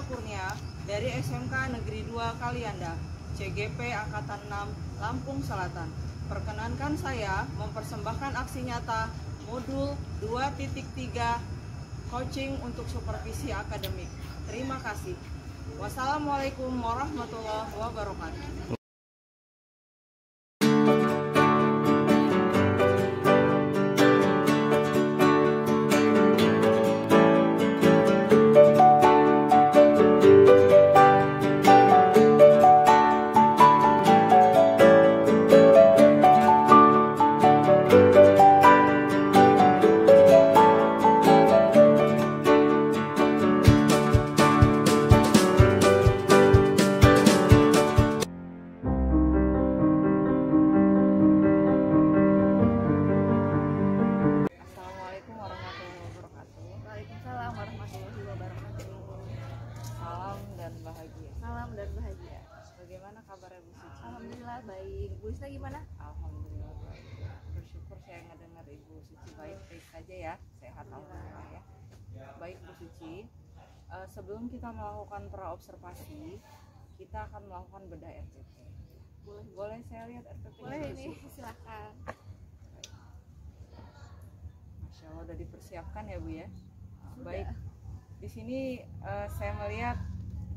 Kurnia dari SMK Negeri 2 Kalianda, CGP Angkatan 6, Lampung Selatan. Perkenankan saya mempersembahkan aksi nyata modul 2.3 coaching untuk supervisi akademik. Terima kasih. Wassalamualaikum warahmatullahi wabarakatuh. Salam dan bahagia. Bagaimana kabarnya Bu Suci? Alhamdulillah baik. Bu Isna gimana? Alhamdulillah baik. Bersyukur saya ngedengar Ibu Suci baik-baik saja ya, sehat alhamdulillah ya. Baik Bu Suci, sebelum kita melakukan praobservasi, kita akan melakukan bedah RPP. Boleh saya lihat RPP? Boleh ini, silakan. Masya Allah, udah dipersiapkan ya Bu ya. Sudah. Baik. Di sini saya melihat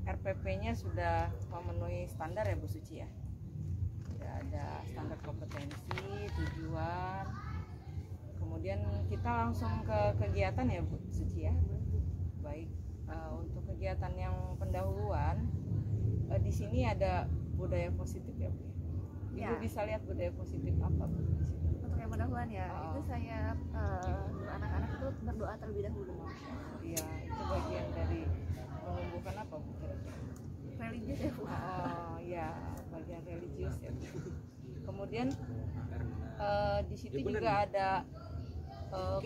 RPP-nya sudah memenuhi standar ya Bu Suci ya. Sudah ada standar kompetensi, tujuan. Kemudian kita langsung ke kegiatan ya Bu Suci ya. Baik, untuk kegiatan yang pendahuluan di sini ada budaya positif ya Bu. Ibu bisa lihat budaya positif apa Bu? Untuk yang pendahuluan ya, itu saya anak-anak itu berdoa terlebih dahulu. Iya, itu bagian dari menumbuhkan apa Bu kira-kira? Religius ya Bu. Oh ya, bagian religius ya Bu. Kemudian di situ juga ada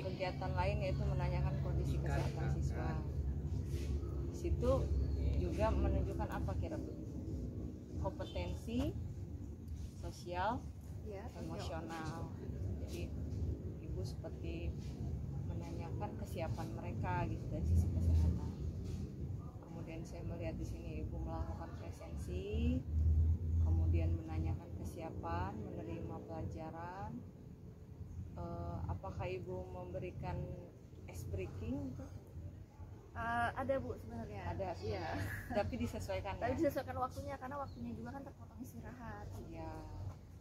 kegiatan lain yaitu menanyakan kondisi kesehatan siswa. Di situ juga menunjukkan apa kira Bu? Kompetensi sosial, Ya, emosional. Jadi Ibu seperti menanyakan kesiapan mereka gitu dari sisi kesehatan. Kemudian saya melihat di sini Ibu melakukan presensi, kemudian menanyakan kesiapan menerima pelajaran. Apakah Ibu memberikan ice breaking? ada Bu sebenarnya. Ada, ya. Tapi disesuaikan. Tapi Ya? disesuaikan waktunya karena waktunya juga kan terpotong istirahat. Ya.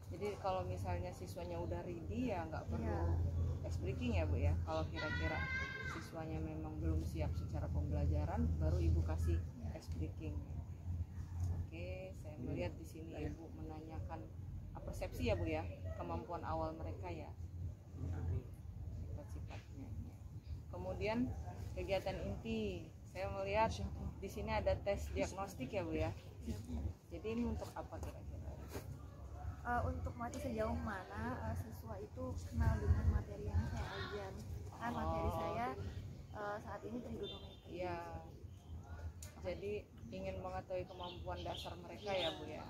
Jadi kalau misalnya siswanya udah ready ya nggak perlu Ya. ice breaking ya Bu ya. Kalau kira-kira siswanya memang belum siap secara pembelajaran, baru Ibu kasih ice breaking. Oke, saya melihat di sini Ibu menanyakan persepsi ya Bu ya, kemampuan awal mereka ya, sifat-sifatnya. Kemudian kegiatan inti, saya melihat di sini ada tes diagnostik ya Bu ya. Jadi ini untuk apa kira-kira? Untuk melatih sejauh mana siswa itu kenal dengan materi yang saya ajar. Kan materi saya saat ini trigonometri. Iya. Jadi ingin mengetahui kemampuan dasar mereka ya Bu ya.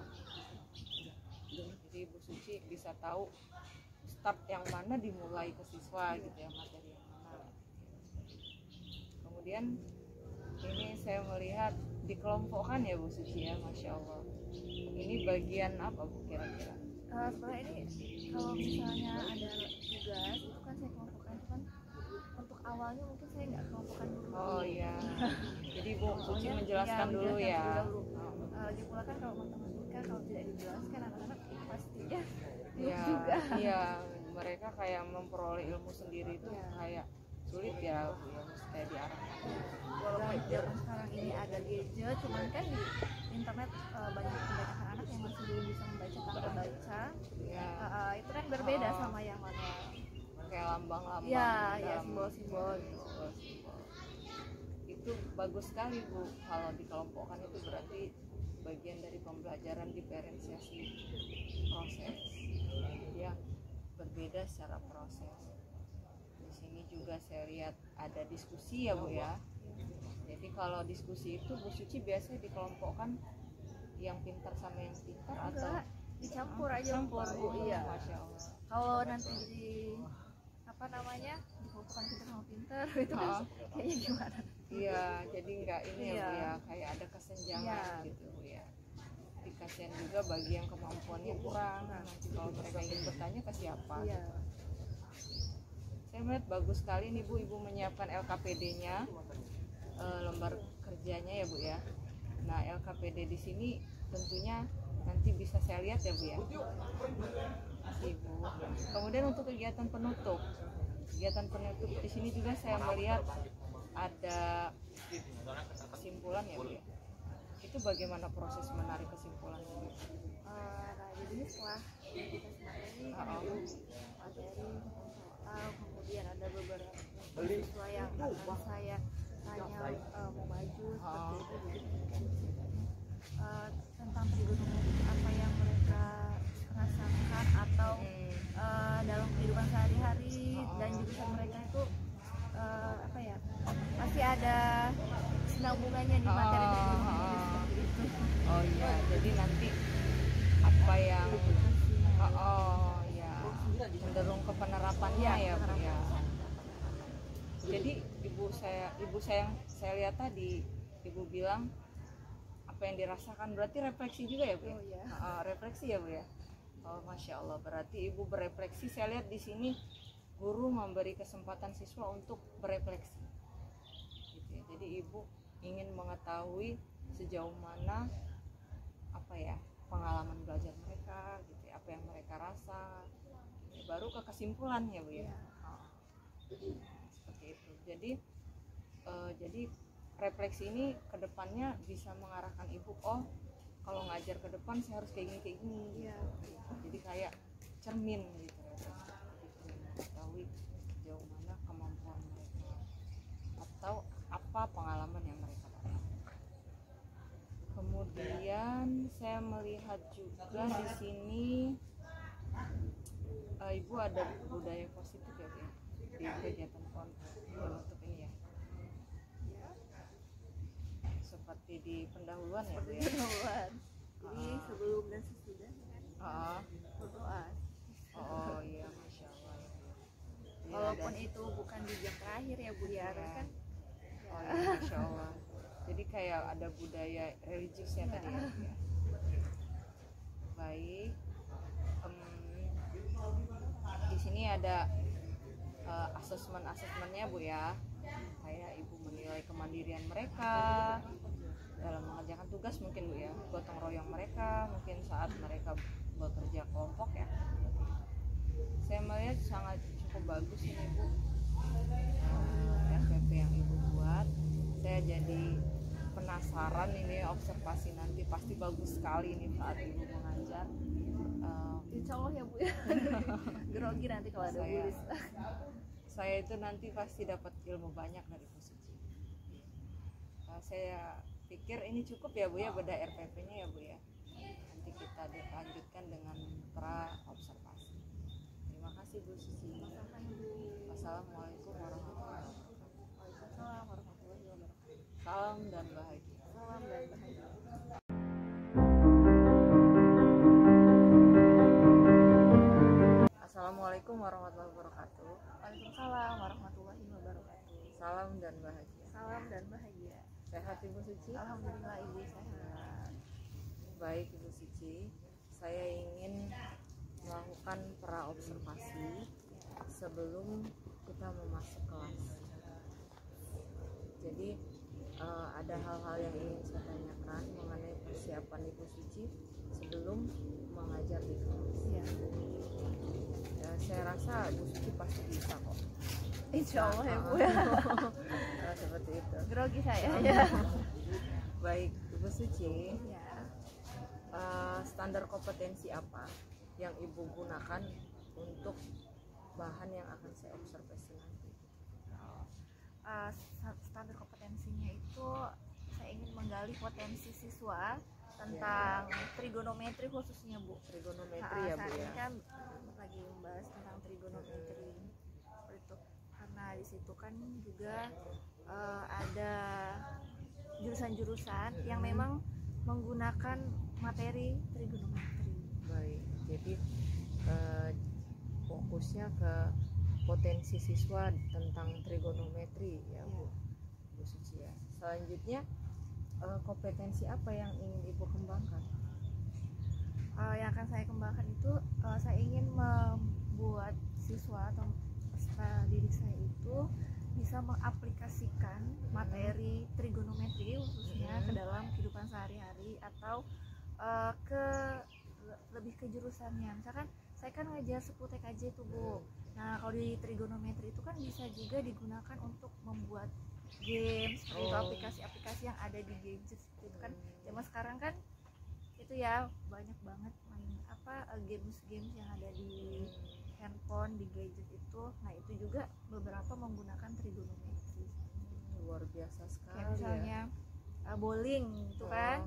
Jadi Bu Suci bisa tahu start yang mana dimulai ke siswa gitu ya, materi yang mana. Kemudian ini saya melihat dikelompokkan ya Bu Suci ya, Masya Allah. Ini bagian apa Bu kira-kira? Sebenarnya ini kalau misalnya ada tugas itu kan saya kelompokkan, itu kan untuk awalnya mungkin saya nggak kelompokkan dulu. Oh iya. Jadi Bu Suci menjelaskan dulu ya. Lagi pula kan kalau matematika kalau tidak dijelaskan anak-anak pastinya Iya, juga. iya, mereka kayak memperoleh ilmu sendiri itu kayak sulit ya, mesti kayak diarahkan. Walaupun zaman sekarang ini ada gadget, cuman kan di internet kebanyakan anak yang masih belum bisa membaca tanda baca. Ya, Itu kan berbeda sama yang manual. kayak lambang-lambang. Ya, simbol-simbol. Simbol-simbol. Itu bagus sekali Bu, kalau dikelompokkan itu berarti bagian dari pembelajaran diferensiasi proses yang berbeda secara proses. Di sini juga saya lihat ada diskusi ya Bu ya. Jadi kalau diskusi itu Bu Suci biasanya dikelompokkan yang pintar sama yang pintar atau dicampur aja campur Bu. Iya. Masya Allah. Kalau nanti di apa namanya dikelompokkan pintar sama pintar itu kan kayaknya gimana? Iya, jadi nggak ini ya Bu ya, kayak ada kasihan juga bagi yang kemampuannya kurang. Nanti kalau mereka ingin bertanya ke siapa? Iya. Saya melihat bagus sekali nih Bu, Ibu menyiapkan LKPD-nya, lembar kerjanya ya Bu ya. Nah LKPD di sini tentunya nanti bisa saya lihat ya Bu ya. Ibu. Kemudian untuk kegiatan penutup di sini juga saya melihat ada kesimpulan ya Bu ya. Itu bagaimana proses menarik kesimpulan? Nah, jadi setelah kita materi kemudian ada beberapa siswa yang akan saya tanya mau maju seperti itu, jadi tentang trigonometri apa yang mereka rasakan atau dalam kehidupan sehari-hari, dan jurusan mereka itu apa ya, masih ada sinambungannya di materi trigonometri seperti itu. Oh iya, jadi nanti apa yang ya cenderung ke penerapannya ya Bu ya. Jadi ibu saya lihat tadi ibu bilang apa yang dirasakan, berarti refleksi juga ya Bu ya? Oh, iya. Refleksi ya Bu ya. Oh Masya Allah, berarti ibu berefleksi. Saya lihat di sini guru memberi kesempatan siswa untuk berefleksi gitu ya. Jadi ibu ingin mengetahui sejauh mana apa ya pengalaman belajar mereka gitu ya, apa yang mereka rasa, baru ke kesimpulan ya Bu ya. Seperti itu. Jadi refleksi ini kedepannya bisa mengarahkan ibu, oh kalau ngajar ke depan saya harus kayak gini Iya. jadi kayak cermin gitu ya, mengetahui sejauh mana kemampuan mereka atau apa pengalaman yang mereka dapat. Kemudian saya melihat juga di sini ibu ada budaya positif ya Bu ya di kegiatan untuk ini ya, seperti di pendahuluan ya Bu ya. Pendahuluan. Jadi sebelum dan sesudah berdoa. Oh iya, Masya Allah ya. Walaupun itu bukan di jam terakhir ya Bu ya, kan. Oh iya, Masya Allah. Jadi kayak ada budaya religius ya tadi ya. Baik. Di sini ada asesmennya Bu ya. Kayak ibu menilai kemandirian mereka dalam mengerjakan tugas mungkin Bu ya, gotong royong mereka mungkin saat mereka bekerja kelompok ya. Saya melihat sangat cukup bagus ini Bu, RPP yang ibu buat. Saya jadi penasaran ini, observasi nanti pasti bagus sekali ini saat ibu mengajar. Insya Allah ya Bu ya. Grogi nanti kalau ada bulis. Saya itu nanti pasti dapat ilmu banyak dari Bu Suci. Saya pikir ini cukup ya Bu ya, beda RPP-nya ya Bu ya. Nanti kita lanjutkan dengan pra observasi. Terima kasih Bu Suci. Wassalamualaikum warahmatullahi wabarakatuh. Waalaikumsalam warahmatullahi wabarakatuh. Salam dan bahagia. Salam dan bahagia. Assalamualaikum warahmatullahi wabarakatuh. Waalaikumsalam warahmatullahi wabarakatuh. Salam dan bahagia. Salam dan bahagia. Sehat Ibu Suci? Alhamdulillah Ibu sehat. Baik Ibu Suci, saya ingin melakukan pra observasi sebelum kita memasuk kelas. Jadi ada hal-hal yang ingin saya tanyakan mengenai persiapan Ibu Suci sebelum mengajar di kelas. Iya. Saya rasa Bu Suci pasti bisa kok. Insya Allah ya Bu ya. Seperti itu. Grogi saya ya. Baik Ibu Suci, Ya. standar kompetensi apa yang Ibu gunakan untuk bahan yang akan saya observasi nanti? Standar kompetensinya itu saya ingin menggali potensi siswa tentang trigonometri khususnya Bu. Trigonometri ya Bu Saat ya. ini kan lagi membahas tentang trigonometri seperti itu, karena di situ kan juga ada jurusan-jurusan yang memang menggunakan materi trigonometri. Baik, jadi fokusnya ke potensi siswa tentang trigonometri ya Bu, Bu Suci ya. Selanjutnya kompetensi apa yang ingin Ibu kembangkan? yang akan saya kembangkan itu saya ingin membuat siswa atau peserta didik saya itu bisa mengaplikasikan materi trigonometri khususnya ke dalam kehidupan sehari-hari atau ke lebih ke jurusannya. Misalkan saya kan ngajar 10 TKJ itu Bu. Nah kalau di trigonometri itu kan bisa juga digunakan untuk membuat games, seperti itu aplikasi-aplikasi yang ada di gadget seperti itu kan. Zaman sekarang kan itu ya banyak banget main games-games yang ada di handphone, di gadget itu. Nah itu juga beberapa menggunakan trigonometri. Luar biasa sekali. Kayak misalnya bowling itu kan,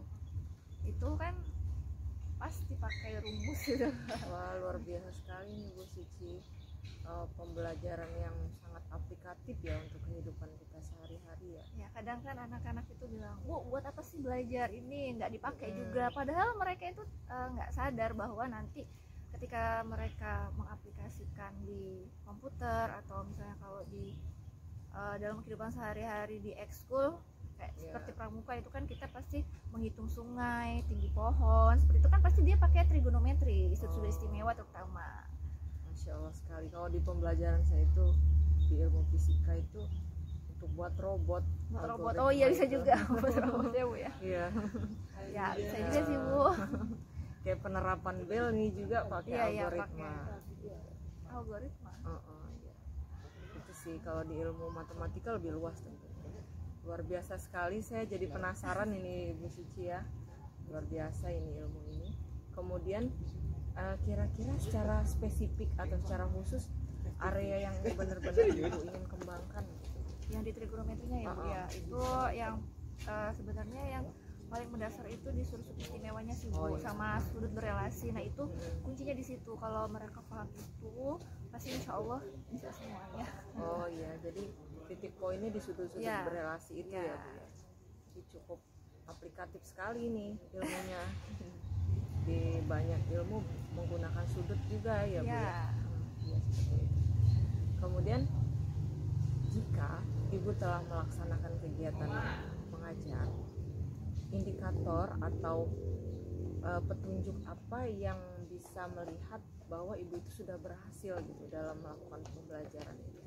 itu kan pasti pakai rumus gitu. Wah, luar biasa sekali nih Bu Suci. Pembelajaran yang sangat aplikatif ya untuk kehidupan kita sehari-hari ya. Ya kadang kan anak-anak itu bilang, Bu buat apa sih belajar ini, nggak dipakai juga. Padahal mereka itu nggak sadar bahwa nanti ketika mereka mengaplikasikan di komputer atau misalnya kalau di dalam kehidupan sehari-hari di ekskul kayak seperti pramuka itu kan kita pasti menghitung sungai, tinggi pohon, seperti itu kan pasti dia pakai trigonometri, sudah istimewa terutama. Masya Allah sekali. Kalau di pembelajaran saya itu di ilmu fisika itu untuk buat robot. Oh iya bisa juga buat robot ya Bu ya. Iya. Ya bisa juga sih Bu. Kayak penerapan bel nih juga pakai algoritma. Algoritma. Iya. Itu sih kalau di ilmu matematika lebih luas tentunya. Luar biasa sekali, saya jadi penasaran ini Bu Suci ya. Luar biasa ini ilmu ini. Kemudian kira-kira secara spesifik atau secara khusus area yang benar-benar Ibu ingin kembangkan? Yang di trigonometrinya ya Bu ya. Itu yang sebenarnya yang paling mendasar itu di sudut istimewanya sih Bu, sama sudut berelasi. Nah itu kuncinya di situ. Kalau mereka paham itu pasti insya Allah bisa semuanya. Oh iya, jadi titik poinnya di sudut-sudut berelasi itu ya Bu ya. Jadi cukup aplikatif sekali nih ilmunya. Di banyak ilmu menggunakan sudut juga ya Bu ya. Iya, seperti itu. Kemudian jika Ibu telah melaksanakan kegiatan mengajar, indikator atau petunjuk apa yang bisa melihat bahwa Ibu itu sudah berhasil gitu dalam melakukan pembelajaran itu?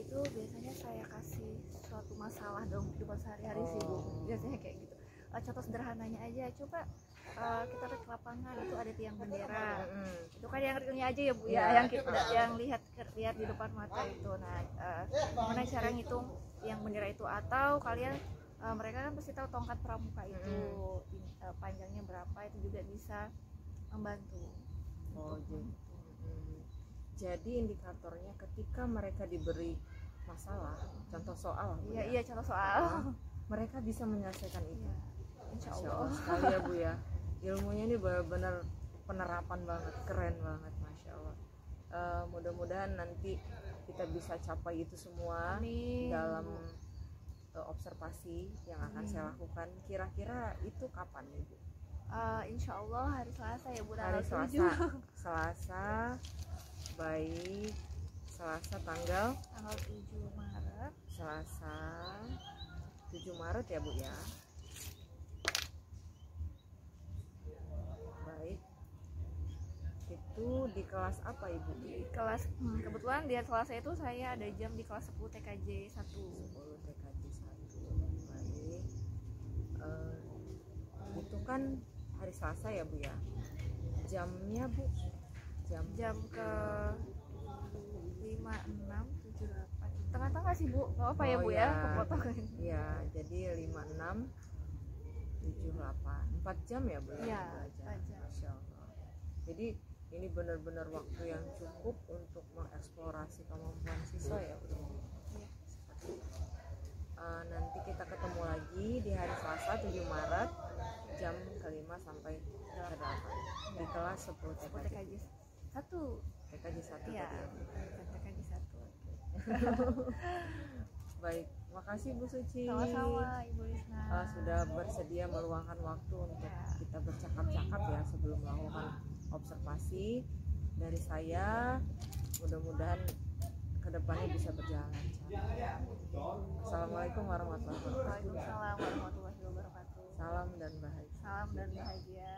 Itu biasanya saya kasih suatu masalah dalam kehidupan sehari-hari sih Bu. Biasanya kayak gitu. Contoh sederhananya aja, coba kita lihat ke lapangan itu ada tiang bendera. Itu kan yang realnya aja ya Bu ya, yang kita yang lihat di depan mata itu. Nah, gimana cara ngitung tiang bendera itu, atau kalian mereka kan pasti tahu tongkat pramuka itu panjangnya berapa, itu juga bisa membantu. Jadi indikatornya ketika mereka diberi masalah, contoh soal. Iya, contoh soal. Mereka bisa menyelesaikan itu. Insya Masya Allah. Sekali ya Bu ya. Ilmunya ini benar-benar penerapan banget, keren banget, Masya Allah. Mudah-mudahan nanti kita bisa capai itu semua. Amin. Dalam observasi yang akan saya lakukan. Kira-kira itu kapan Ibu? Insya Allah hari Selasa ya Bu, hari tanggal 7. Selasa. Baik, Selasa tanggal 7 Maret. Selasa 7 Maret ya Bu ya. Baik. Itu di kelas apa Ibu? Di kelas kebetulan di Selasa itu saya ada jam di kelas 10 TKJ 1. 10 TKJ 1. Baik. Itu kan hari Selasa ya Bu ya. Jamnya Bu? Jam ke 5, 6, 7, 8 tengah-tengah sih Bu, nggak apa ya Bu ya, kepotong. Iya, jadi 5, 6, 7, 8 4 jam ya Bu ya, belajar. Masya Allah. Jadi ini benar-benar waktu yang cukup untuk mengeksplorasi kemampuan siswa ya Bu. Nanti kita ketemu lagi di hari Selasa 7 Maret jam ke-5 sampai ke-8 di kelas 10 TKJ 1. TKJ 1 Iya, TKJ 1. Baik, makasih Bu Suci. Sama-sama Ibu Lisna. Sudah bersedia meluangkan waktu untuk kita bercakap-cakap ya sebelum melakukan observasi. Dari saya, mudah-mudahan kedepannya bisa berjalan lancar. Assalamualaikum warahmatullahi wabarakatuh. Waalaikumsalam warahmatullahi wabarakatuh. Salam dan bahagia. Salam dan bahagia.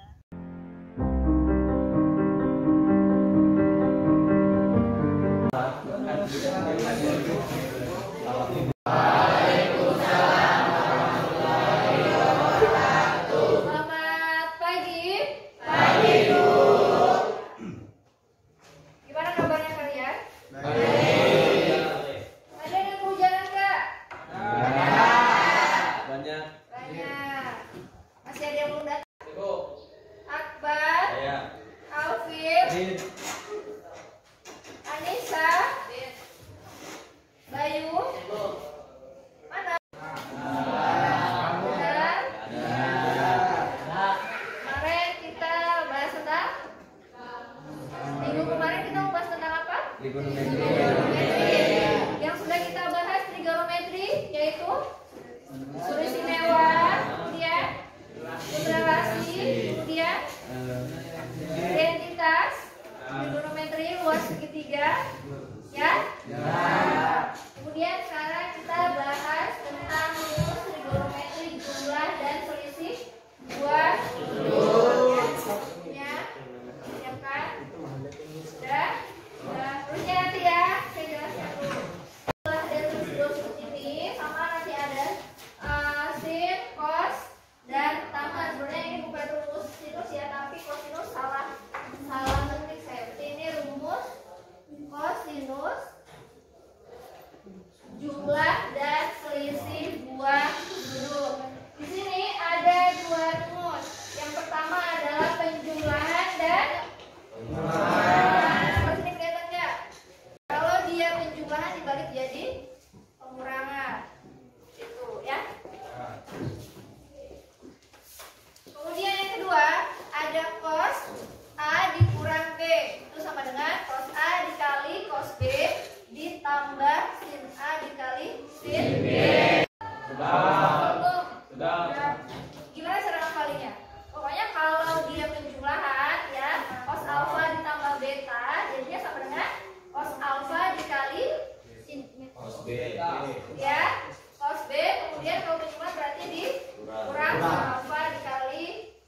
semuanya. Masih ada yang belum datang? Akbar, Alvin, Anissa, Bayu, mana? Kemarin kita bahas tentang minggu kemarin kita membahas tentang apa? Trigonometri. Yang sudah kita bahas trigonometri yaitu sudut istimewa, kemudian relasi, kemudian identitas, trigonometri luas segitiga, ya. Kemudian sekarang kita bahas tentang rumus trigonometri jumlah dan selisih buah ya, ya kan? Sudah. Nah, terusnya nanti ya, saya jelaskan dulu. Setelah ada terus ini sama nanti ada sin, cos, dan tangan. Sebenarnya ini bukan rumus sinus ya, tapi kosinus salah ketik saya. Berarti ini rumus kosinus jumlah dan selisih buah huruf. Di sini ada dua rumus. Yang pertama adalah penjumlahan dan pengurangan. Ini kelihatan nggak? Kalau dia penjumlahan dibalik jadi pengurangan. Itu ya. Kemudian yang kedua ada cos A dikurang B. Itu sama dengan cos A dikali cos B ditambah sin A dikali sin B. Sudah. Gimana cara ngafalinya? Pokoknya kalau dia penjumlahan ya, cos alfa ditambah beta jadinya sama dengan cos alfa dikali sin cos B. Ya, cos B. Kemudian kalau penjumlahan berarti dikurang sin alfa dikali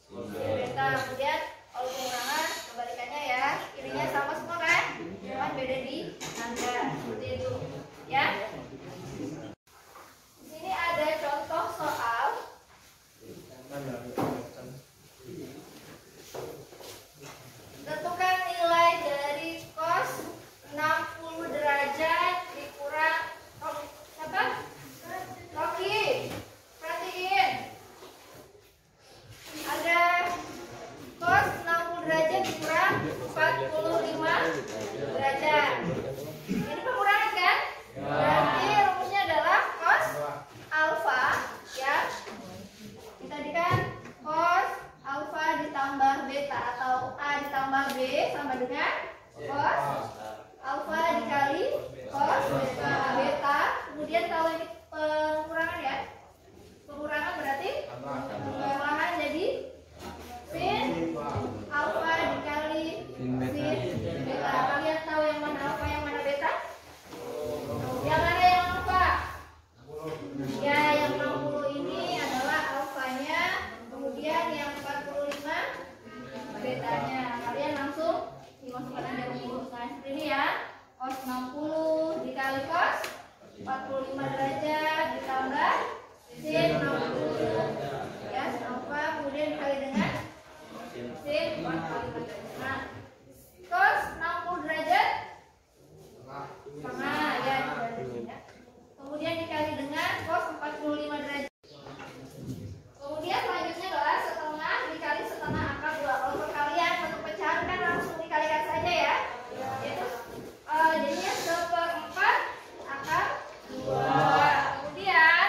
sin beta. Kemudian kalau pengurangan kebalikannya ya, kirinya sama semua kan? Cuman beda di tanda. Seperti itu. Ya. Di sini ada contoh soal. Tentukan nilai dari cos 60 derajat dikurang apa? Rocky. Perhatiin. Ada cos 60 derajat dikurang 45 derajat. Ini pengurangan kan? Berarti rumusnya adalah cos alfa ya. Kita tadi kan cos alfa ditambah beta atau A ditambah B sama dengan cos alfa dikali cos beta. Kemudian kalau ini pengurangan ya, pengurangan berarti pengurangan jadi sin alfa dikali sin beta. Kalian tahu yang mana alfa yang mana beta? Yang mana yang alfa? Ya, yang 60 ini adalah alfanya, kemudian yang 45 betanya. Kalian langsung dimasukkan aja rumus. Nah, seperti ini ya. Cos 60 dikali cos 45 derajat ditambah sin 60 ya, sin alfa kemudian dikali dengan sin 45 derajat. Nah, cos 60 derajat setengah ya, kemudian dikali dengan cos 45 derajat. Kemudian selanjutnya adalah setengah dikali setengah akar 2. Kalau untuk kalian untuk pecahan kan langsung dikalikan saja ya. Yaitu jadinya 1/4 akar 2. Kemudian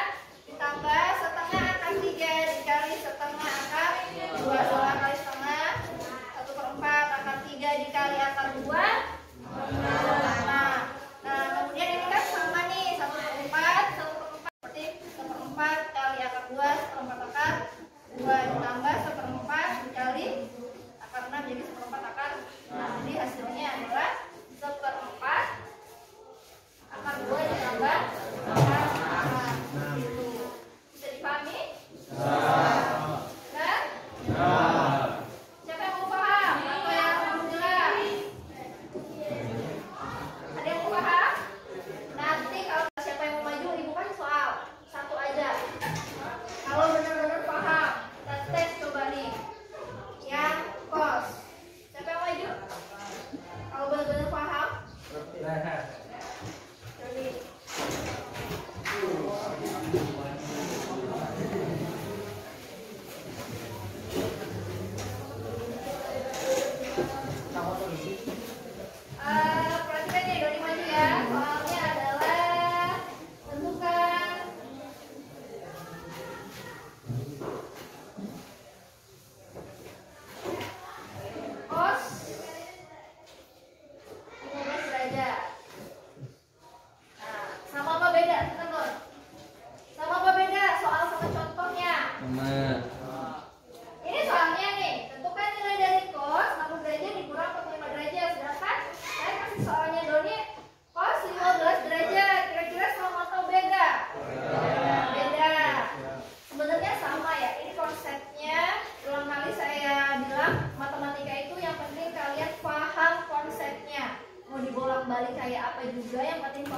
ditambah setengah akar 3 dikali setengah akar 2. Setengah kali setengah 1/4 akar 3 dikali akar 2. Nah, kemudian ini kan sama nih 1/4 berarti 1/4 kali akar 2 1/4 akar 2 ditambah 1/4 dikali akar 6 jadi 1/4 akar 6. Jadi hasilnya adalah 1/4 akar 2 ditambah akar 6. Bisa dipahami? Nah,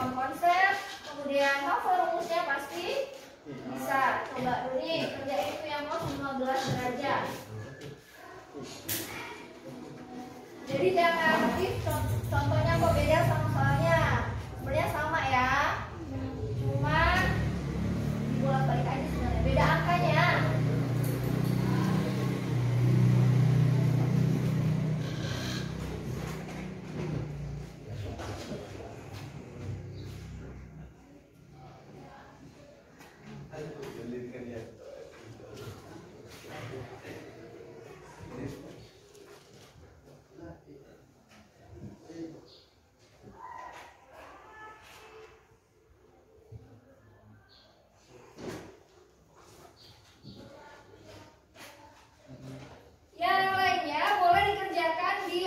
paham konsep, kemudian hafal rumusnya pasti bisa. Coba Doni kerjain itu yang cos 15 derajat. Jadi jangan nanti contohnya kok beda sama soalnya. Sebenarnya sama ya, cuma bolak-balik aja sebenarnya, beda angkanya. Yang lainnya boleh dikerjakan di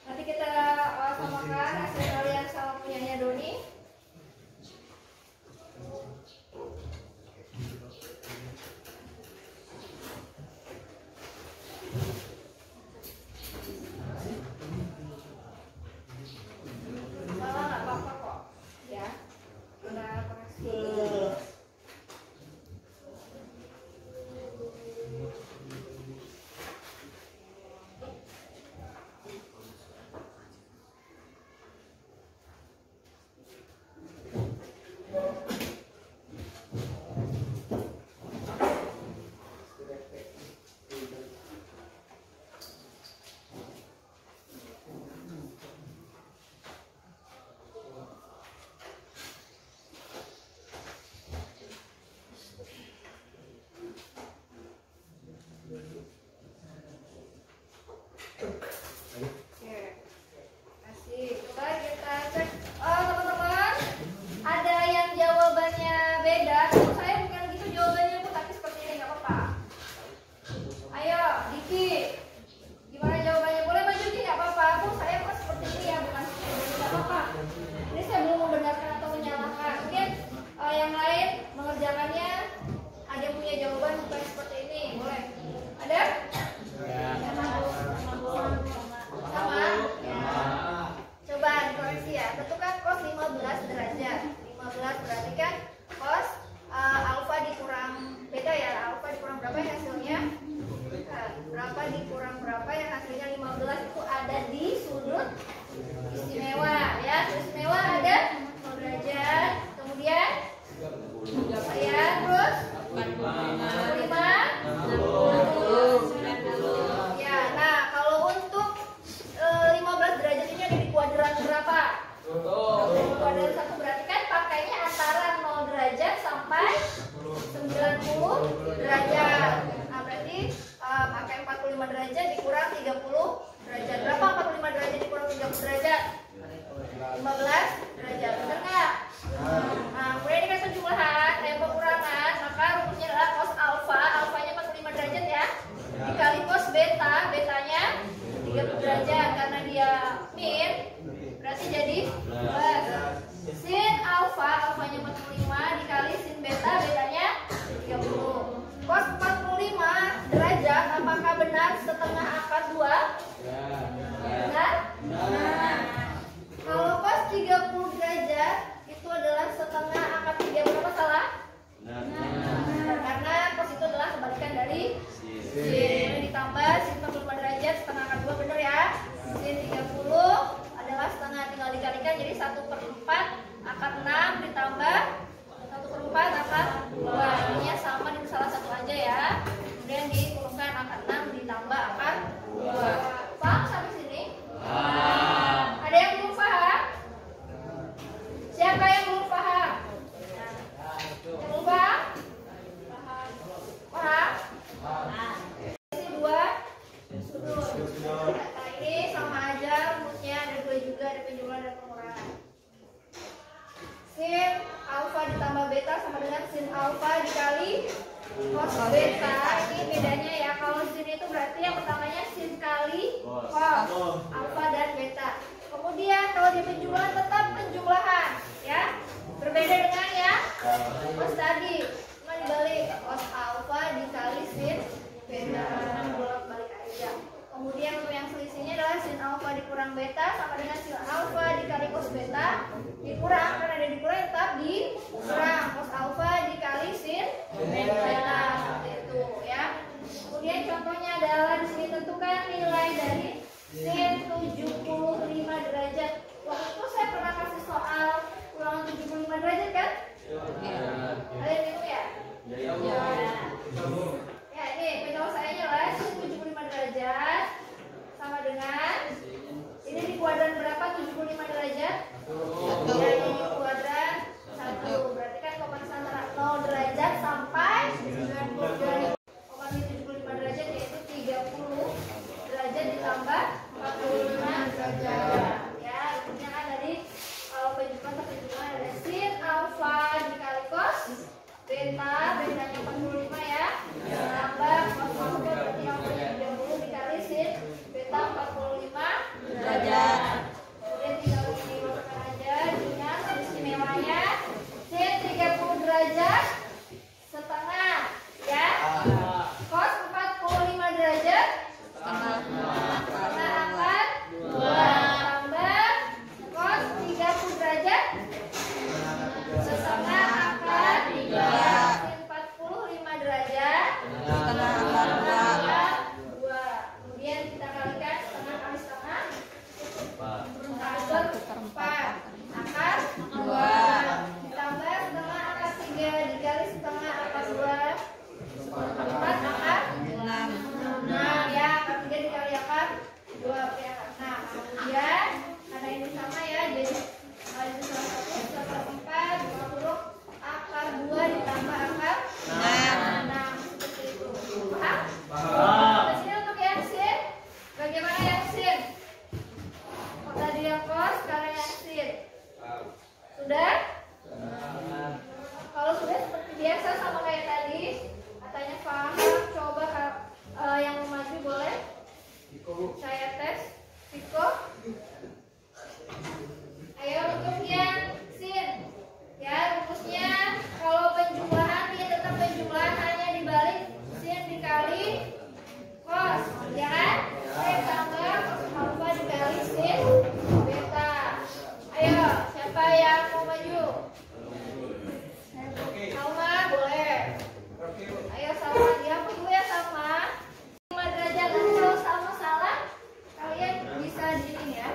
nanti kita samakan hasil kalian sama punyanya Doni. Salah nggak apa-apa kok, ya. Udah koreksi. Oke, asik. Coba kita cek. Oh teman-teman, ada yang jawabannya beda. Menurut saya bukan gitu jawabannya tuh, tapi seperti ini nggak apa-apa. Ayo, Diki, gimana jawabannya? Boleh maju Diki, nggak apa-apa. Bu, saya kok seperti ini ya, bukan seperti ini, nggak apa-apa. Ini saya belum membenarkan atau menyalahkan. Mungkin yang lain mengerjakannya ada yang punya jawaban bukan seperti ini, boleh? Ada? Sama? Ya. Coba dikoreksi ya. Tentukan cos 15 derajat. 15 berarti kan cos alfa dikurang beta ya. Alfa dikurang berapa yang hasilnya? Berapa dikurang berapa yang hasilnya 15 itu ada di sudut istimewa ya. Sudut istimewa ada 0 derajat. Kemudian ya, terus 45 ya. Nah, kalau untuk 15 derajat ini ada di kuadran berapa? Kuadran 1 berarti kan pakainya antara 0 derajat sampai 90 derajat. Nah, berarti pakai 45 derajat dikurang 30 derajat. Berapa 45 derajat dikurang 30 derajat? 15 derajat. Benar nggak? Nah, kemudian ini kan penjumlahan, pengurangan, maka rumusnya adalah cos alfa, alfanya 45 derajat ya, dikali cos beta, betanya 30 derajat, karena dia min, berarti jadi plus. Sin alfa, alfanya 45, dikali sin beta, betanya 30. Cos 45 derajat, apakah benar setengah akar 2? Benar? Nah, kalau cos 30 derajat itu adalah setengah akar 3, berapa salah? Karena cos itu adalah kebalikan dari sin. Ditambah sin 45 derajat setengah akar 2, benar ya? Sin 30 adalah setengah, tinggal dikalikan jadi 1/4 akar 6 ditambah 1/4 akar 2. Ini sama di salah satu aja ya. Kemudian dikurungkan akar 6 ditambah akar 2. Paham sampai sini? Ada yang belum paham? Siapa yang belum paham? Yang belum paham? Paham? Ini 2 sudut. Nah, ini sama aja rumusnya, ada 2 juga, ada penjumlahan dan pengurangan. Sin alfa ditambah beta sama dengan sin alfa dikali cos beta. Ini bedanya ya, kalau sin itu berarti yang pertamanya sin kali cos alfa dan beta. Kemudian kalau di penjumlahan tetap penjumlahan ya, berbeda dengan ya cos tadi, cuma dibalik cos alfa dikali sin beta, bolak balik aja. Kemudian untuk yang selisihnya adalah sin alfa dikurang beta sama dengan sin derajat sampai 92,75 derajat, yaitu 30 derajat ditambah 45 derajat. Ya, intinya kan dari penjumlahan sampai penjumlahan ada sin alfa dikali cos beta, betanya 45 ya, tambah cos alfa berarti alfanya 30 dikali sin beta 45 derajat. Kemudian tinggal dimasukkan aja dengan istimewanya sin 30 derajat setengah ya, cos 45 derajat setengah akan 2 tambah cos 30 derajat setengah akan 3, sin 45 derajat setengah akan 2. Kemudian kita kalikan setengah kali setengah akar 4 akar 2 ditambah setengah akar 3 dikali setengah akar 2 4 akar 6 ya, akar 3 dikali akar 2 ya. Nah, kemudian karena ini sama ya, jadi itu salah satu akar 4 huruf akar 2 ditambah akar 6 seperti itu. Paham? Di sini untuk yang sin, bagaimana yang sin? Tadi yang cos, sekarang yang sin. Sudah? Kalau sudah seperti biasa sama kayak tadi, katanya paham, coba yang mau maju boleh. Saya tes. Viko. Ayo untuk yang sin. Ya, rumusnya kalau penjumlahan dia tetap penjumlahan, hanya dibalik sin dikali cos, ya kan? Saya tambah cos alfa dikali sin beta. Ayo, siapa yang mau maju? Salma boleh. Ayo Salma, dihapus dulu ya Salma. 5 derajat, nanti kalau Salma salah kalian bisa di ini ya.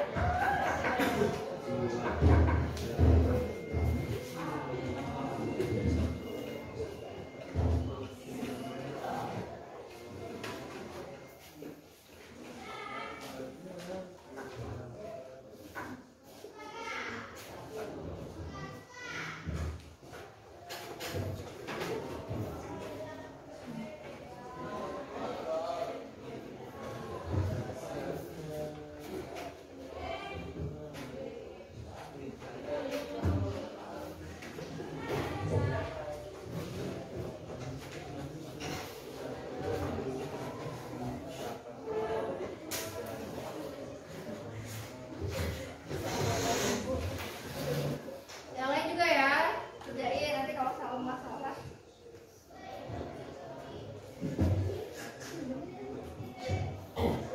Yang lain juga ya, kerjain nanti kalau Salma salah.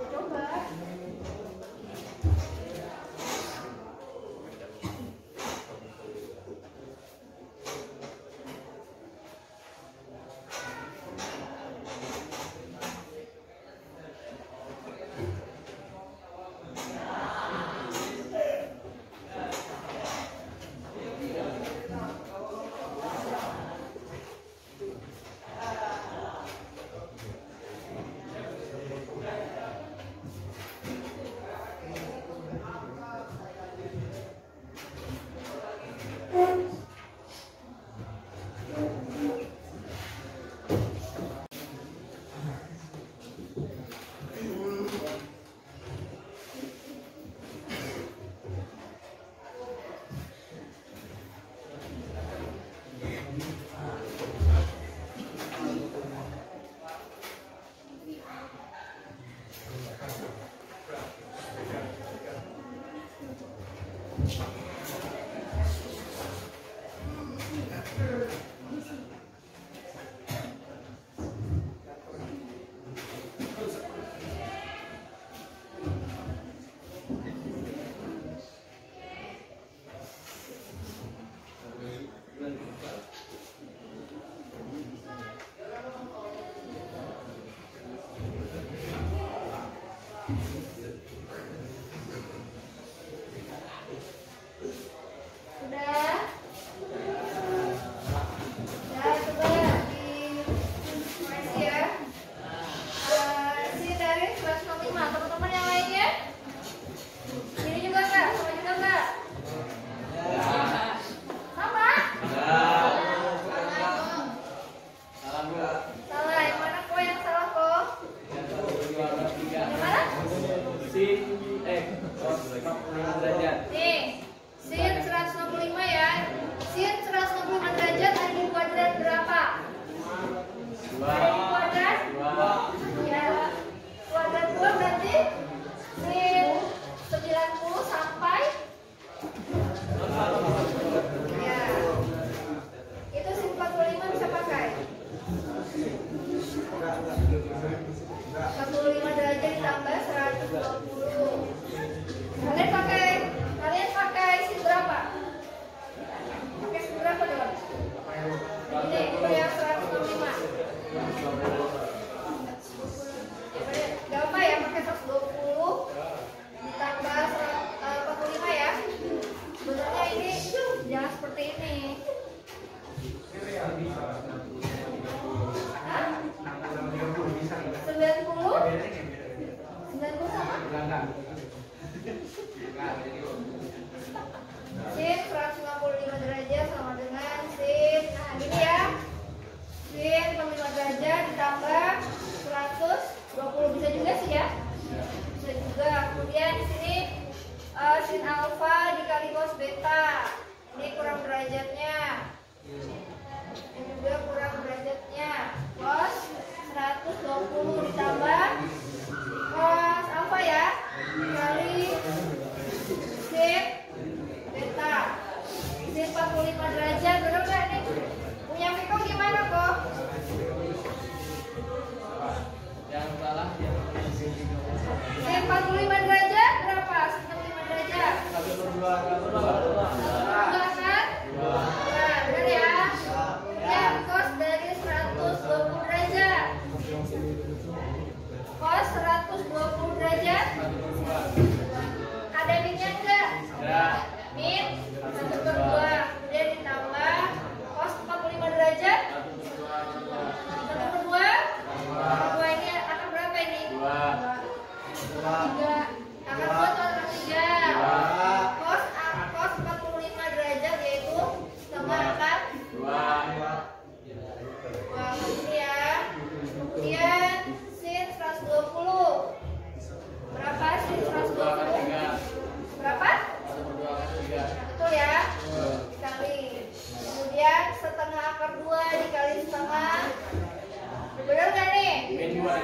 Coba.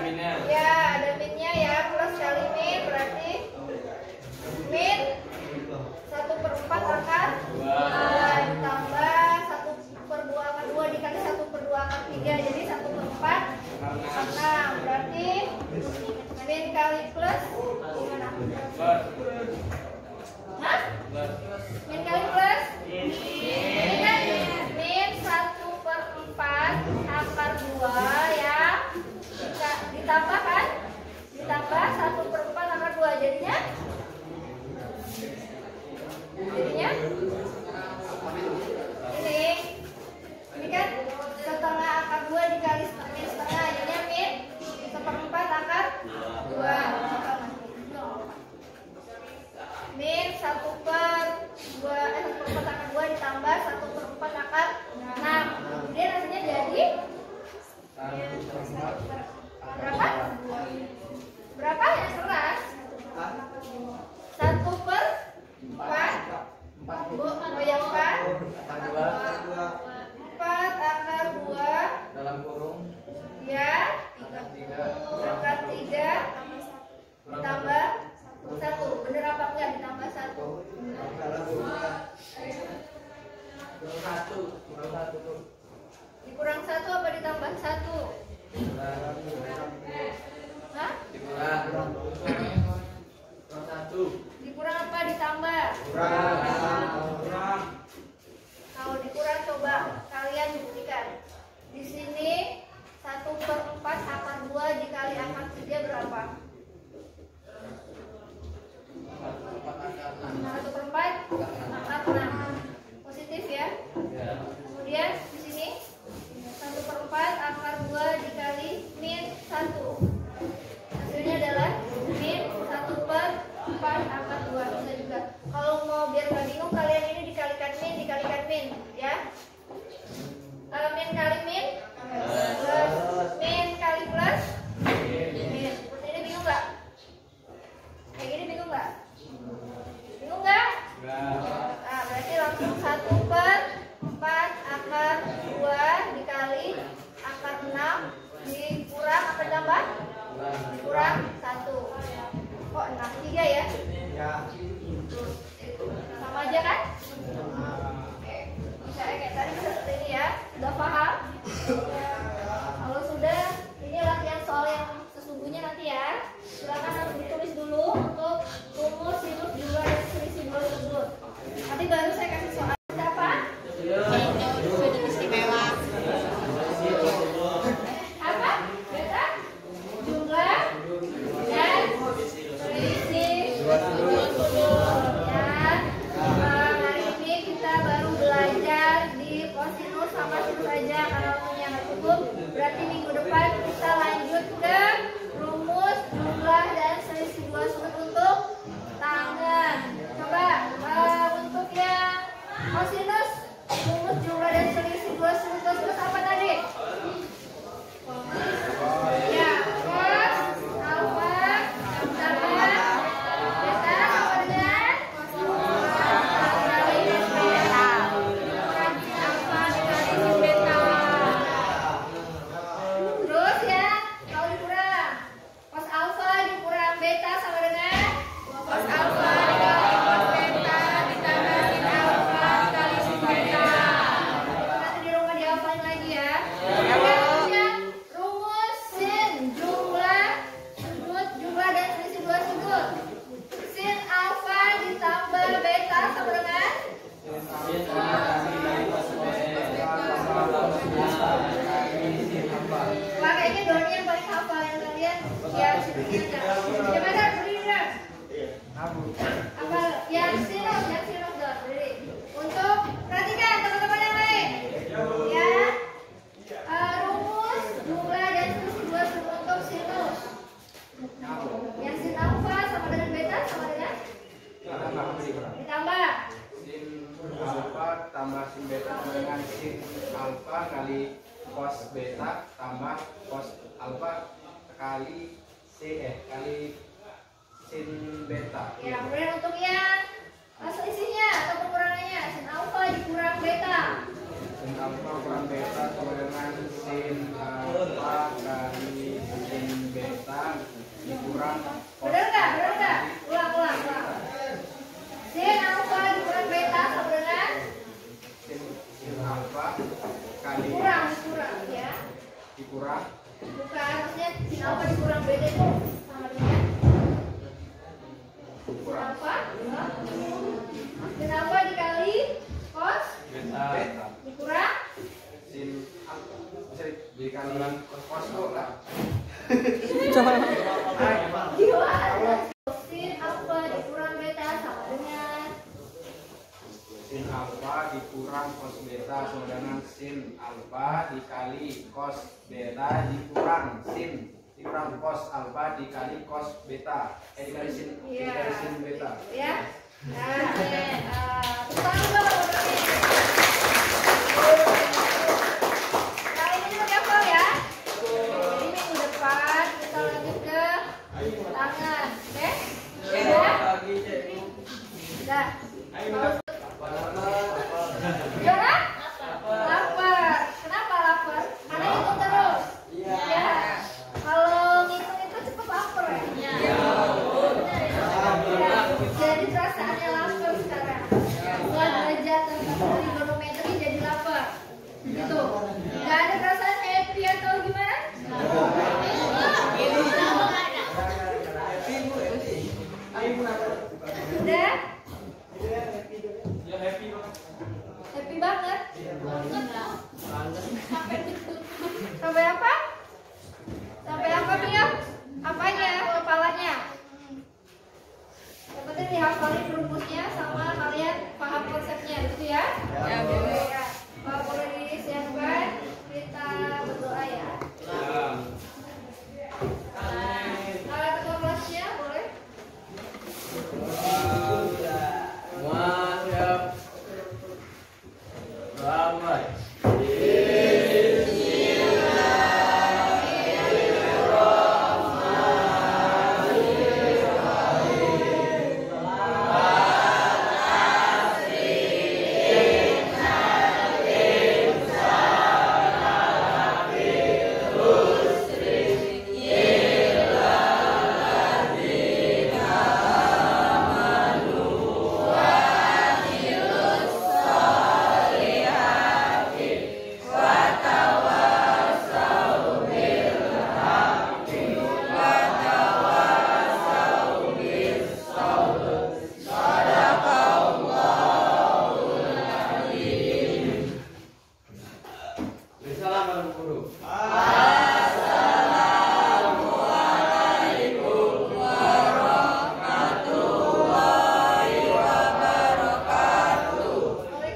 Ya, ada minnya ya, plus kali min berarti min 1/4 akar 2 ditambah 1/2 akar 2 dikali 1/2 akar 3 jadi 1/4 akar 6 berarti min kali plus gimana? Hah? Min kali plus? Ini kan min 1/4 akar 2 ya ditambah kan? Ditambah 1/4 akar 2 jadinya ini kan setengah akar 2 dikali min setengah jadinya min 1/4 akar 2 min 1/4 akar 2 ditambah 1/4 akar 6 kemudian hasilnya jadi berapa? Berapa ya keras? 1/4 goyangkan 4 akar 2 dalam kurung ya akar 3 ditambah 1 bener apa enggak ditambah 1 dikurang 1 apa ditambah 1 hah? Dikurang apa ditambah? Kalau dikurang coba kalian buktikan. Di sini 1/4 akar 2 dikali akar 3 berapa? 1/4 akar 6. Positif ya? Kemudian di sini 1/4 akar 2 dikali min 1. Hasilnya adalah min 1/4 akar 2 bisa juga. Kalau mau biar nggak bingung kalian ini dikalikan min ya. Min kali min plus min kali plus min. Seperti ini bingung nggak? Kayak gini bingung nggak? Bingung nggak? Nah, berarti langsung 1/4 akar 2 dikali akar 6 dikurang apa ditambah? Dikurang 1. Kok 63 ya? Sama aja kan? Oke. Bisa kayak tadi seperti ini ya. Sudah paham? Kalau sudah, ini latihan soal yang sesungguhnya nanti ya. Silakan harus ditulis dulu untuk rumus, sinus, jumlah dan selisih dua tersebut. Nanti baru saya kasih soal. Apa? Apa? Beta? Jumlah dan selisih dua tersebut. Ya. Hari ini kita baru belajar di kosinus sama sinus aja karena waktunya nggak cukup. Berarti minggu depan kita lanjut ke rumus, jumlah dan selisih dua sudut untuk tangan. Coba untuk yang kosinus, rumus, jumlah dan selisih dua sudut apa tadi? Ya, cos, alfa, tambah beta sama dengan kali beta. Alfa dikali beta. Terus ya, kalau dikurang cos alfa dikurang beta sama dengan cos alfa dikali cos beta ditambah sin alfa dikali sin beta. Nanti di rumah dihafalin lagi ya. Terus yang rumus sin jumlah sudut, jumlah dan selisih dua sudut. Sin alfa ditambah beta sama dengan makanya Doni yang paling hafal yang kalian ya sedikitnya. Gimana berdiri? Apa yang sinus Don berdiri. Untuk perhatikan teman-teman yang lain. Ya. Rumus jumlah dan selisih dua sudut untuk sinus. Yang sin alfa sama dengan beta sama dengan ditambah sin alfa tambah sin beta sama dengan sin alfa kali cos beta tambah cos alfa kali kali sin beta. ya. Kemudian untuk yang selisihnya atau pengurangannya sin alfa dikurang beta. Sin alfa kurang beta sama dengan sin alfa kali sin beta dikurang kos Bener nggak? alfa Bener nggak? kali Ulang. Sin alfa dikurang beta sama dengan sin alfa kali kurang ya. dikurang Bukan, maksudnya sin alfa dikurang beta itu sama dengan sin alfa. Sin alfa dikali cos beta dikurang sin alfa bisa dikali kos lah. gimana? Sin alfa dikurang beta sama dengan Sin alfa dikurang cos beta sama dengan sin alfa dikali cos beta dikurang cos alfa dikali cos beta dikali sin beta. ya. Nah, tepuk tangan dong. Kali ini udah hafal ya. Jadi minggu depan kita lanjut ke tangan, oke? Udah. Jangan lapar. Kenapa lapar? Karena hitung terus. Ya. Kalau ngitung itu cepet lapar ya. Ya. Jadi perasaannya lapar sekarang. Setelah belajar tentang trigonometri jadi lapar. Gitu. Gak ada perasaan happy atau gimana? Udah? Happy banget. Sampai apa? Sampai apa Mia? Apanya? Kepalanya? Yang penting dihafalin rumusnya sama kalian paham konsepnya gitu ya? Ya, boleh. Ya. Boleh disiapkan, kita berdoa ya. Ketua kelasnya boleh?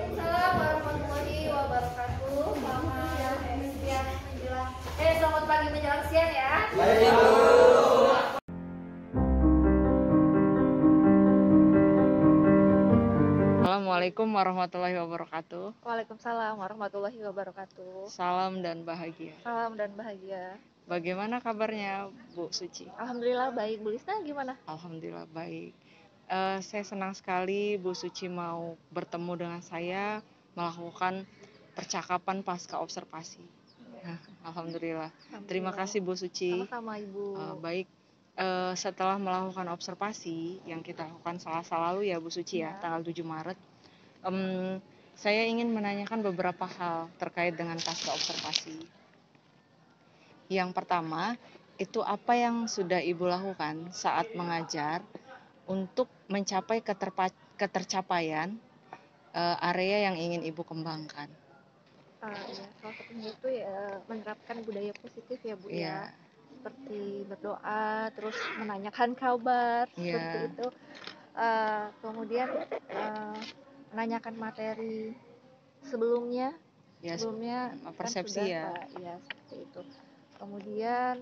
Waalaikumsalam warahmatullahi wabarakatuh. Selamat siang menjelang selamat pagi menjelang siang ya. Assalamualaikum warahmatullahi wabarakatuh. Waalaikumsalam warahmatullahi wabarakatuh. Salam dan bahagia. Salam dan bahagia. Bagaimana kabarnya Bu Suci? Alhamdulillah baik. Bu Lisna gimana? Alhamdulillah baik. Saya senang sekali Bu Suci mau bertemu dengan saya melakukan percakapan pasca observasi. Alhamdulillah. Terima kasih Bu Suci. Sama-sama Ibu. Baik. Setelah melakukan observasi yang kita lakukan Selasa lalu ya Bu Suci ya, tanggal 7 Maret, saya ingin menanyakan beberapa hal terkait dengan pasca observasi. Yang pertama, itu apa yang sudah Ibu lakukan saat mengajar untuk mencapai ketercapaian area yang ingin Ibu kembangkan? Ya, salah satunya itu ya menerapkan budaya positif ya Bu ya. Seperti berdoa, terus menanyakan kabar seperti itu. Kemudian menanyakan materi sebelumnya persepsi kan sudah, ya seperti itu. Kemudian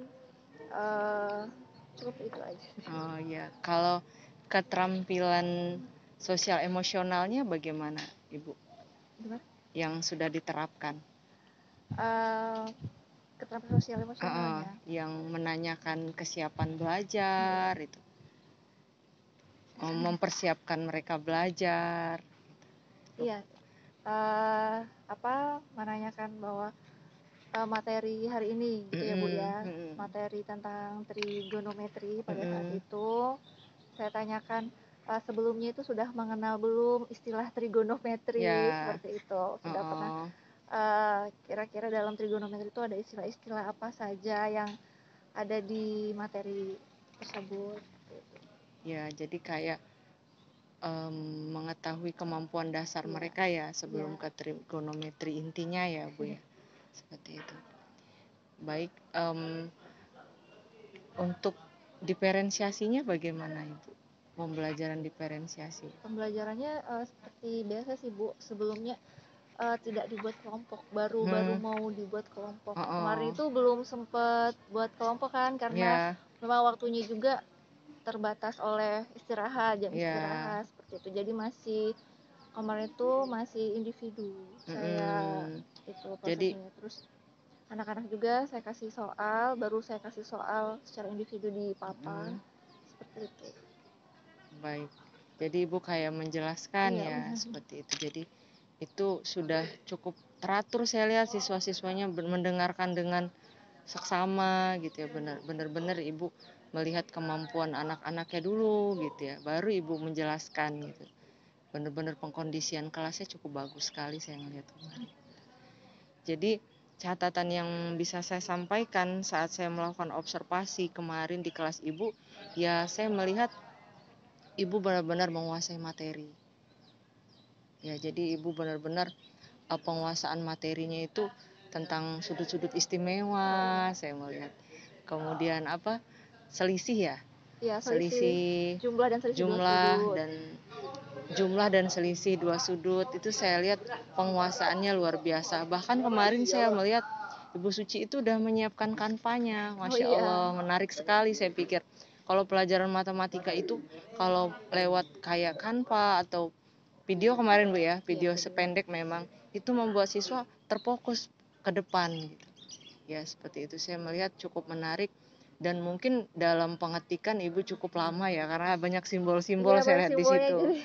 cukup itu aja. Oh ya, kalau keterampilan sosial emosionalnya bagaimana Ibu? Gimana? Yang sudah diterapkan? Keterampilan sosial emosionalnya. Yang menanyakan kesiapan belajar itu, mempersiapkan mereka belajar. Iya, menanyakan bahwa materi hari ini gitu ya Bu ya. Mm-mm. Materi tentang trigonometri pada saat itu saya tanyakan sebelumnya itu sudah mengenal belum istilah trigonometri Ya, seperti itu. Sudah pernah oh, kira-kira dalam trigonometri itu ada istilah-istilah apa saja yang ada di materi tersebut. ya jadi kayak mengetahui kemampuan dasar Iya, mereka ya sebelum iya. ke trigonometri intinya ya Bu ya. Seperti itu. Baik, untuk diferensiasinya bagaimana Ibu? Pembelajaran diferensiasi. Pembelajarannya seperti biasa sih Bu. Sebelumnya tidak dibuat kelompok, baru Hmm, mau dibuat kelompok. oh, Kemarin oh, itu belum sempat buat kelompok kan, karena ya, memang waktunya juga terbatas oleh istirahat, jam ya, istirahat seperti itu. Jadi kemarin itu masih individu saya mm-mm. itu Jadi, prosesnya. Terus anak-anak juga saya kasih soal, baru saya kasih soal secara individu di papan seperti itu. baik. Jadi Ibu kayak menjelaskan Iya ya benar. seperti itu. Jadi itu sudah cukup teratur saya lihat siswa-siswanya mendengarkan dengan seksama gitu ya, benar-benar Ibu melihat kemampuan anak-anaknya dulu gitu ya, baru Ibu menjelaskan gitu. Benar-benar pengkondisian kelasnya cukup bagus sekali saya ngelihat kemarin. Jadi catatan yang bisa saya sampaikan saat saya melakukan observasi kemarin di kelas Ibu, ya saya melihat Ibu benar-benar menguasai materi. Ya, jadi Ibu benar-benar penguasaan materinya itu tentang sudut-sudut istimewa, saya melihat. Kemudian apa? Selisih ya? Iya, selisih Selisih jumlah dan selisih dua jumlah sudut. dan selisih dua sudut itu saya lihat penguasaannya luar biasa. Bahkan kemarin saya melihat Ibu Suci itu udah menyiapkan kanvanya. Oh Masya iya. Allah, menarik sekali saya pikir. Kalau pelajaran matematika itu kalau lewat kayak kanva atau video kemarin Bu ya, video Iya, sependek memang itu membuat siswa terfokus ke depan gitu. Ya seperti itu saya melihat cukup menarik dan mungkin dalam pengetikan Ibu cukup lama ya karena banyak simbol-simbol iya saya banyak lihat di simbolnya situ. jadi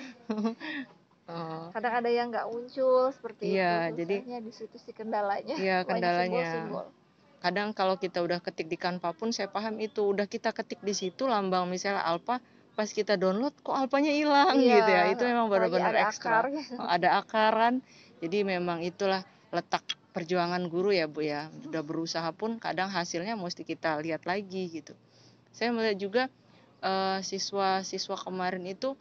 Oh, kadang ada yang nggak muncul seperti itu, iya, jadi susahnya di situ sih kendalanya. iya Banyak kendalanya. simbol-simbol. Kadang kalau kita udah ketik di Canva pun saya paham itu udah kita ketik di situ lambang misalnya alfa, pas kita download kok alfanya hilang Iya, gitu ya. Itu memang apalagi benar-benar ada ekstra. akarnya. Ada akaran. Jadi memang itulah letak perjuangan guru ya Bu ya. Udah berusaha pun kadang hasilnya mesti kita lihat lagi gitu. Saya melihat juga siswa-siswa kemarin itu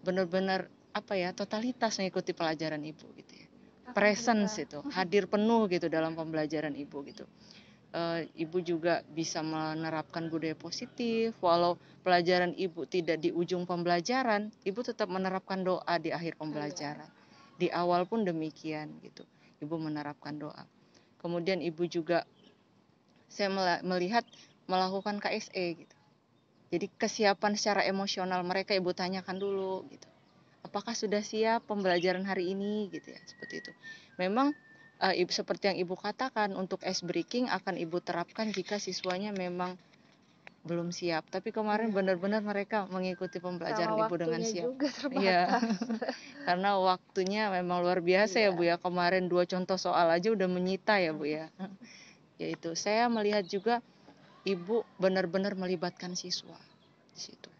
benar-benar apa ya totalitas mengikuti pelajaran Ibu gitu ya. Presence itu hadir penuh gitu dalam pembelajaran Ibu gitu. Ibu juga bisa menerapkan budaya positif walau pelajaran Ibu tidak di ujung pembelajaran, Ibu tetap menerapkan doa di akhir pembelajaran. Di awal pun demikian gitu. Ibu menerapkan doa. Kemudian Ibu juga saya melihat melakukan KSE gitu. Jadi kesiapan secara emosional mereka Ibu tanyakan dulu gitu. Apakah sudah siap pembelajaran hari ini gitu ya, seperti itu. Memang seperti yang Ibu katakan untuk ice breaking akan Ibu terapkan jika siswanya memang belum siap. Tapi kemarin benar-benar mereka mengikuti pembelajaran Sama Ibu dengan waktunya siap. juga Iya, terbatas. karena waktunya memang luar biasa ya Iya. Bu ya. Kemarin 2 contoh soal aja udah menyita ya Bu ya. Yaitu saya melihat juga Ibu benar-benar melibatkan siswa di situ.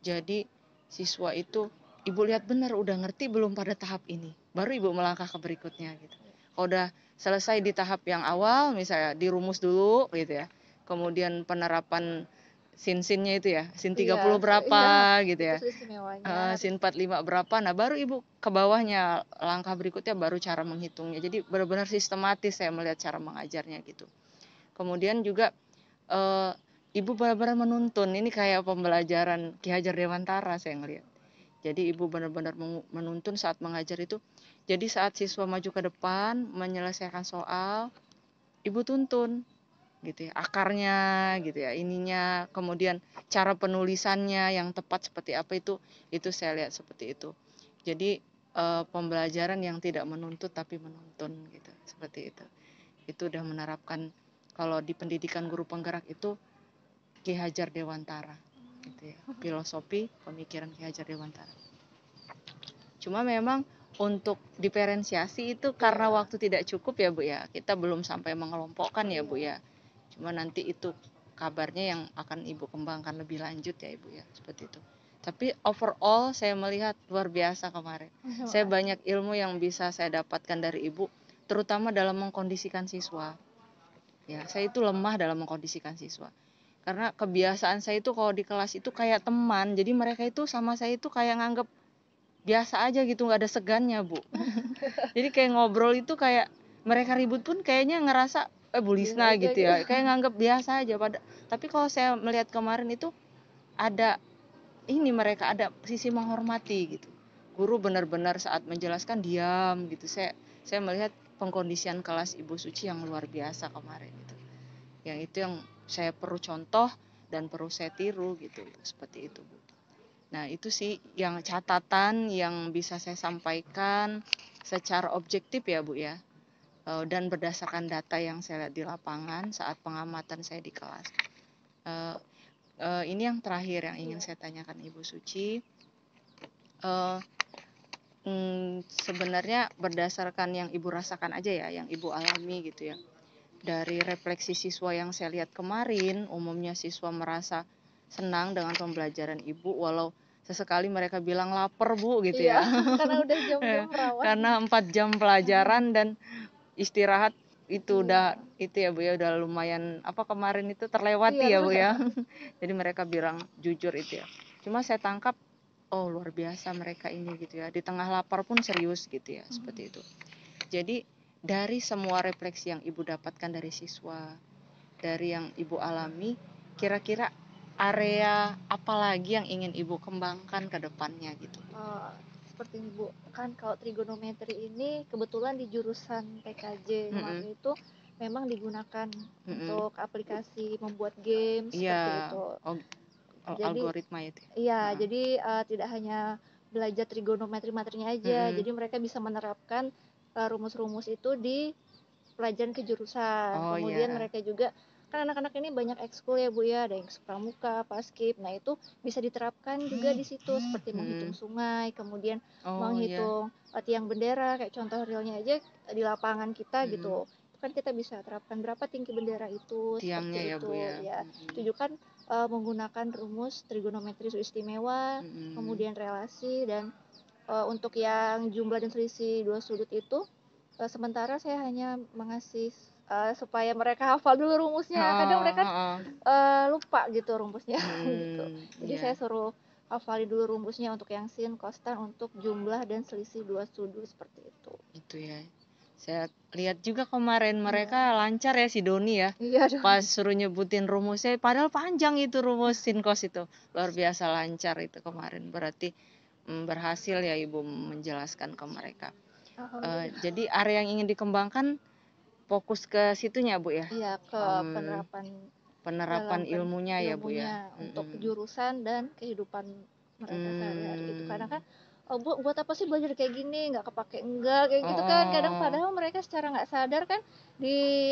Jadi siswa itu Ibu lihat benar udah ngerti belum pada tahap ini. Baru Ibu melangkah ke berikutnya gitu. Kalau udah selesai di tahap yang awal misalnya dirumus dulu gitu ya. Kemudian penerapan sin-sinnya itu ya. Sin 30 Iya, berapa iya, gitu itu ya. istimewanya. Sin 45 berapa. Nah, baru Ibu ke bawahnya langkah berikutnya baru cara menghitungnya. Jadi benar-benar sistematis saya melihat cara mengajarnya gitu. Kemudian juga Ibu benar-benar menuntun. Ini kayak pembelajaran Ki Hajar Dewantara saya ngelihat. Jadi Ibu benar-benar menuntun saat mengajar itu. Jadi saat siswa maju ke depan menyelesaikan soal, Ibu tuntun gitu ya. Akarnya gitu ya, ininya, kemudian cara penulisannya yang tepat seperti apa itu saya lihat seperti itu. Jadi pembelajaran yang tidak menuntut tapi menuntun gitu, seperti itu. Itu udah menerapkan kalau di pendidikan guru penggerak itu Ki Hajar Dewantara gitu ya. Filosofi pemikiran Ki Hajar Dewantara. Cuma memang untuk diferensiasi itu karena waktu tidak cukup ya Bu ya. Kita belum sampai mengelompokkan ya Bu ya. Cuma nanti itu kabarnya yang akan Ibu kembangkan lebih lanjut ya Ibu ya, seperti itu. Tapi overall saya melihat luar biasa kemarin. Saya banyak ilmu yang bisa saya dapatkan dari Ibu, terutama dalam mengkondisikan siswa. Ya, saya itu lemah dalam mengkondisikan siswa. Karena kebiasaan saya itu kalau di kelas itu kayak teman, jadi mereka itu sama saya itu kayak nganggep biasa aja gitu, nggak ada segannya Bu. Jadi kayak ngobrol itu kayak mereka ribut pun kayaknya ngerasa Bu Lisna gitu ya, kayak nganggep biasa aja. Tapi kalau saya melihat kemarin itu ada ini, mereka ada sisi menghormati gitu. Guru benar-benar saat menjelaskan diam gitu. Saya melihat pengkondisian kelas Ibu Suci yang luar biasa kemarin itu. Yang itu yang saya perlu contoh dan perlu saya tiru gitu, seperti itu Bu. Nah itu sih yang catatan yang bisa saya sampaikan secara objektif ya Bu ya, dan berdasarkan data yang saya lihat di lapangan saat pengamatan saya di kelas. Ini yang terakhir yang ingin saya tanyakan Ibu Suci. Sebenarnya berdasarkan yang Ibu rasakan aja ya, yang Ibu alami gitu ya. Dari refleksi siswa yang saya lihat kemarin, umumnya siswa merasa senang dengan pembelajaran Ibu, walau sesekali mereka bilang lapar Bu gitu ya. Karena udah jam-jam rawan. Karena 4 jam pelajaran dan istirahat itu udah itu ya Bu ya, udah lumayan kemarin itu terlewati ya Bu ya. Jadi mereka bilang jujur itu ya. Cuma saya tangkap oh luar biasa mereka ini gitu ya. Di tengah lapar pun serius gitu ya, seperti itu. Jadi dari semua refleksi yang Ibu dapatkan dari siswa, dari yang Ibu alami, kira-kira area apa lagi yang ingin Ibu kembangkan ke depannya gitu? Seperti ini Bu, kan kalau trigonometri ini kebetulan di jurusan PKJ kemarin itu memang digunakan untuk aplikasi membuat game seperti itu. Jadi, algoritma itu. Iya, jadi tidak hanya belajar trigonometri materinya aja, jadi mereka bisa menerapkan rumus-rumus itu di pelajaran kejurusan. Kemudian mereka juga kan anak-anak ini banyak ekskul ya Bu ya, ada yang pramuka, paskib. Nah, itu bisa diterapkan juga di situ seperti menghitung sungai, kemudian menghitung tiang bendera, kayak contoh realnya aja di lapangan kita gitu. Itu kan kita bisa terapkan berapa tinggi bendera itu, tiangnya seperti ya itu Bu ya. Itu juga kan menggunakan rumus trigonometri istimewa, kemudian relasi, dan untuk yang jumlah dan selisih dua sudut itu sementara saya hanya mengasih supaya mereka hafal dulu rumusnya. Kadang mereka lupa gitu rumusnya gitu. Jadi saya suruh hafalin dulu rumusnya untuk yang sin, cos, tan, untuk jumlah dan selisih dua sudut seperti itu. Itu ya. Saya lihat juga kemarin mereka lancar ya si Doni ya. Pas suruh nyebutin rumusnya, padahal panjang itu rumus sin cos itu. Luar biasa lancar itu kemarin. Berarti berhasil ya Ibu menjelaskan ke mereka. Jadi area yang ingin dikembangkan fokus ke situnya Bu ya? Iya, ke penerapan ilmunya ya Bu ya? Untuk jurusan dan kehidupan mereka sehari-hari gitu. Karena kan buat apa sih belajar kayak gini, nggak kepake enggak kayak gitu kan. Kadang padahal mereka secara nggak sadar kan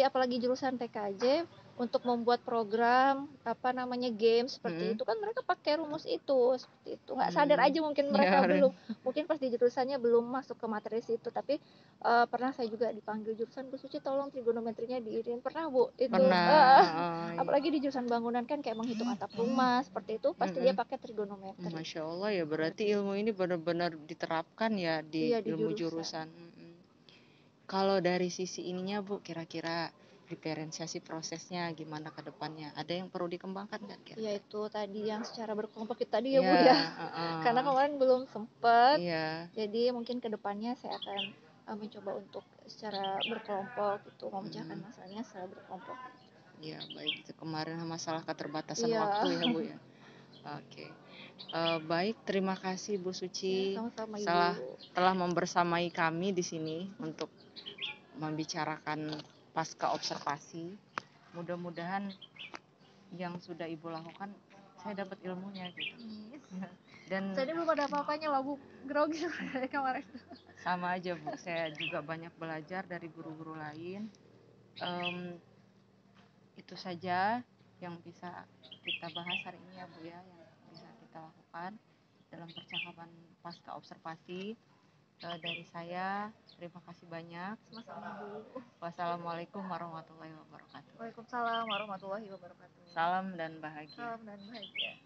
apalagi jurusan PKJ untuk membuat program games seperti itu kan mereka pakai rumus itu seperti itu. Nggak sadar aja mungkin mereka mungkin pas di jurusannya belum masuk ke materi situ. Tapi pernah saya juga dipanggil jurusan Bu Suci, tolong trigonometrinya diirin. Pernah Bu itu. Apalagi di jurusan bangunan kan kayak menghitung atap rumah seperti itu, pasti dia pakai trigonometri. Masya Allah ya, berarti ilmu ini benar-benar diterapkan ya di ilmu jurusan. Kalau dari sisi ininya Bu, kira-kira diferensiasi prosesnya gimana ke depannya? Ada yang perlu dikembangkan nggak kira-kira? Ya itu tadi yang secara berkelompok tadi ya Bu ya. Karena kemarin belum sempat. Jadi mungkin ke depannya saya akan mencoba untuk secara berkelompok itu memecahkan masalahnya secara berkelompok. Ya baik, itu kemarin masalah keterbatasan waktu ya Bu ya. Oke. Baik, terima kasih Bu Suci telah membersamai kami di sini untuk membicarakan pasca observasi. Mudah-mudahan yang sudah Ibu lakukan saya dapat ilmunya gitu. Dan saya belum ada apa-apanya lah Bu, grogi kemarin. Sama aja Bu, saya juga banyak belajar dari guru-guru lain. Itu saja yang bisa kita bahas hari ini ya Bu ya, yang bisa kita lakukan dalam percakapan pasca observasi. Dari saya, terima kasih banyak. Sama-sama Bu. Wassalamualaikum warahmatullahi wabarakatuh. Waalaikumsalam warahmatullahi wabarakatuh. Salam dan bahagia. Salam dan bahagia.